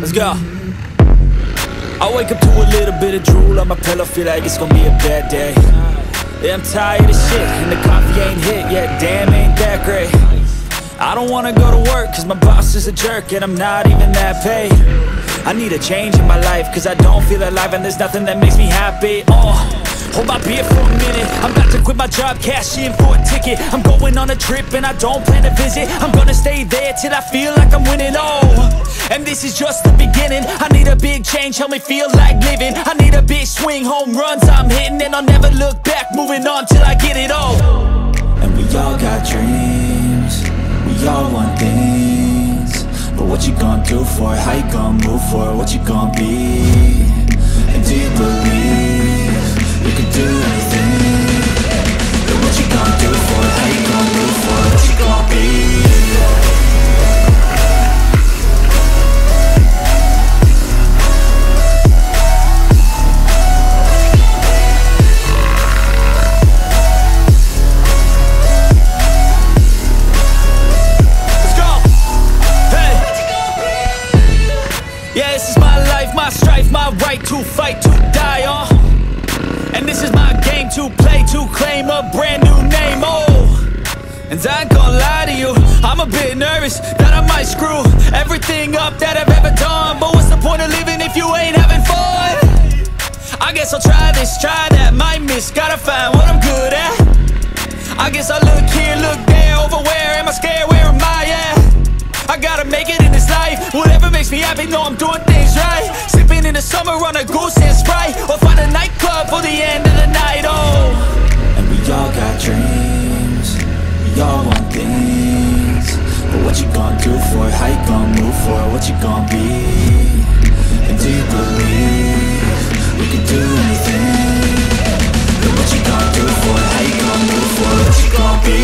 Let's go. I wake up to a little bit of drool on my pillow, feel like it's gonna be a bad day. Yeah, I'm tired of shit, and the coffee ain't hit yet, damn, ain't that great. I don't wanna go to work, cause my boss is a jerk, and I'm not even that paid. I need a change in my life, cause I don't feel alive, and there's nothing that makes me happy. Hold my beer for a minute, I'm about to quit my job, cash in for a ticket. I'm going on a trip and I don't plan to visit. I'm gonna stay there till I feel like I'm winning, and this is just the beginning. I need a big change, help me feel like living. I need a big swing, home runs I'm hitting, and I'll never look back, moving on till I get it all. And we all got dreams, we all want things, but what you gonna do for it? How you gonna move for it? What you gonna be? And do you believe you can do anything? But what you gonna do for it? How you gonna move for it? What you gonna be? Yeah, this is my life, my strife, my right to fight, to die, and this is my game to play, to claim a brand new name, and I ain't gonna lie to you, I'm a bit nervous that I might screw everything up that I've ever done. But what's the point of living if you ain't having fun? I guess I'll try this, try that, might miss, gotta find what I'm good at. I guess I look here, look there, over where am I scared, where am I at? I gotta make it in this life, whatever makes me happy, know I'm doing things right. Sipping in the summer on a goose and Sprite, or find a nightclub for the end of the night, And we all got dreams, we all want things, but what you gonna do for it? How you gonna move for it? What you gonna be? And do you believe you can do anything? But what you gonna do for it? How you gonna move for it? What you gonna be?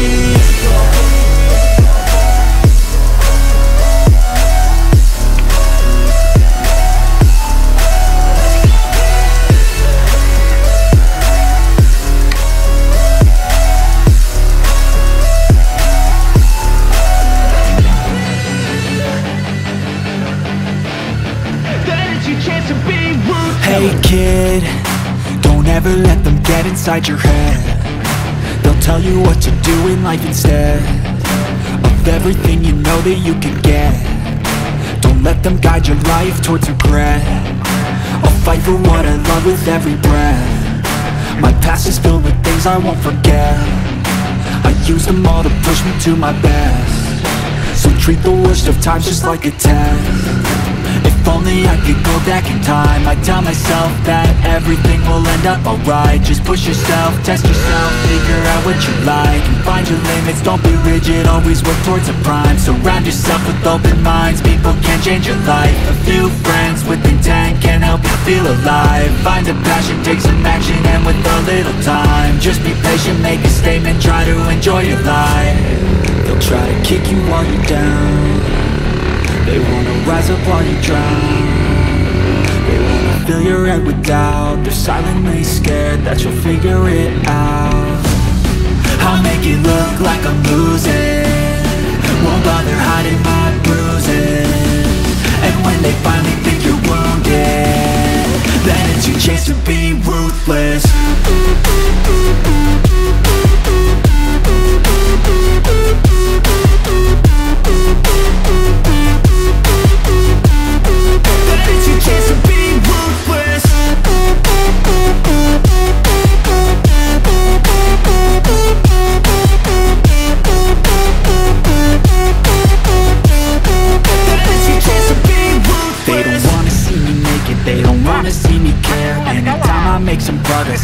Hey kid, don't ever let them get inside your head. They'll tell you what to do in life instead of everything you know that you can get. Don't let them guide your life towards regret. I'll fight for what I love with every breath. My past is filled with things I won't forget. I use them all to push me to my best. So treat the worst of times just like a test. If only I could go back in time, I'd tell myself that everything will end up alright. Just push yourself, test yourself, figure out what you like, and find your limits, don't be rigid, always work towards a prime. Surround yourself with open minds, people can change your life. A few friends with intent can help you feel alive. Find a passion, take some action, and with a little time, just be patient, make a statement, try to enjoy your life. They'll try to kick you while you're down, they wanna rise up while you drown. They wanna fill your head with doubt. They're silently scared that you'll figure it out. I'll make it look like I'm losing, won't bother hiding my bruises. And when they finally think you're wounded, then it's your chance to be ruthless.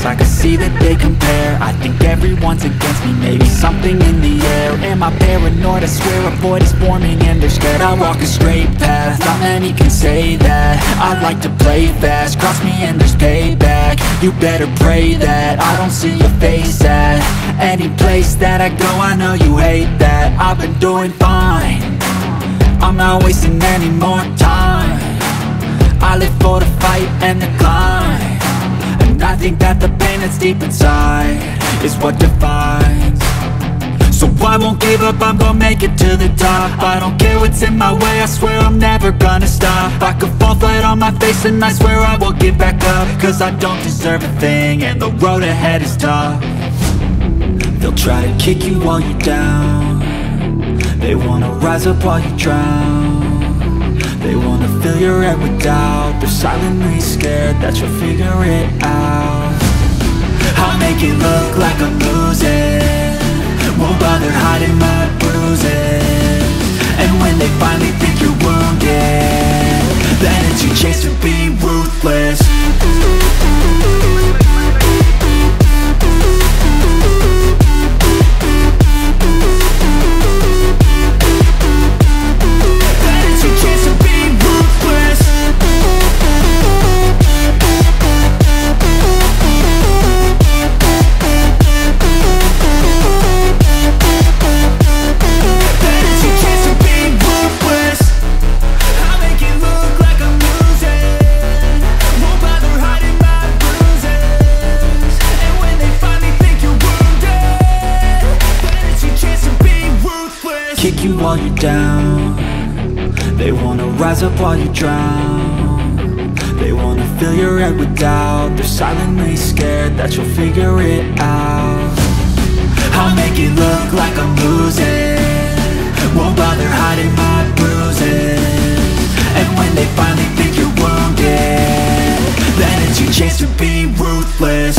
I can see that they compare. I think everyone's against me, maybe something in the air. Am I paranoid? I swear a void is forming and they're scared. I walk a straight path, not many can say that. I like to play fast, cross me and there's payback. You better pray that I don't see your face at any place that I go. I know you hate that. I've been doing fine, I'm not wasting any more time. I live for the fight and the climb, and I think that the pain that's deep inside is what defines. So I won't give up, I'm gonna make it to the top. I don't care what's in my way, I swear I'm never gonna stop. I could fall flat on my face and I swear I will get back up. Cause I don't deserve a thing and the road ahead is tough. They'll try to kick you while you're down. They wanna rise up while you drown. They wanna fill your head with doubt. They're silently scared that you'll figure it out. I'll make it look like I'm losing, won't bother hiding my bruises. And when they finally think you're wounded, then it's your chance to be ruthless. Kick you while you're down. They wanna rise up while you drown. They wanna fill your head with doubt. They're silently scared that you'll figure it out. I'll make it look like I'm losing, won't bother hiding my bruises. And when they finally think you're wounded, then it's your chance to be ruthless.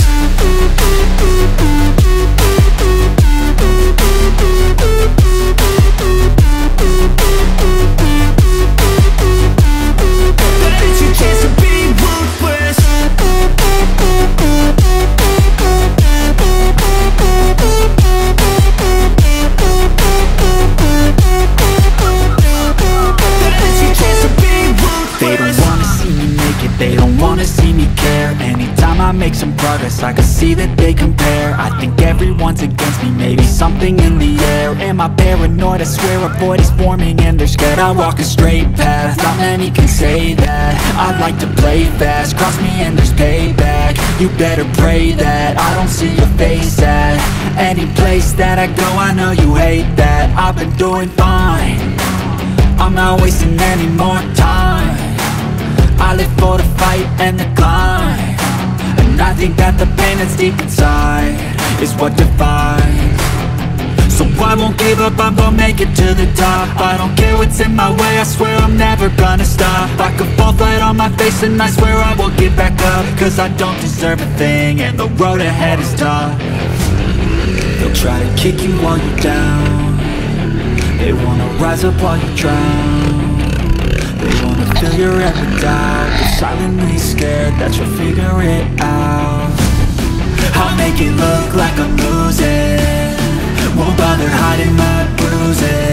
They don't wanna see me care. Anytime I make some progress, I can see that they compare. I think everyone's against me, maybe something in the air. Am I paranoid? I swear a void is forming and they're scared. I walk a straight path, not many can say that. I'd like to play fast, cross me and there's payback. You better pray that I don't see your face at any place that I go. I know you hate that. I've been doing fine, I'm not wasting any more time. I live for the fight and the climb, and I think that the pain that's deep inside is what defines. So I won't give up, I'm gonna make it to the top. I don't care what's in my way, I swear I'm never gonna stop. I could fall flat on my face and I swear I will get back up. Cause I don't deserve a thing and the road ahead is tough. They'll try to kick you while you're down. They wanna rise up while you drown. They wanna fill your head with doubt. They're silently scared that you'll figure it out. I'll make it look like I'm losing, won't bother hiding my bruises.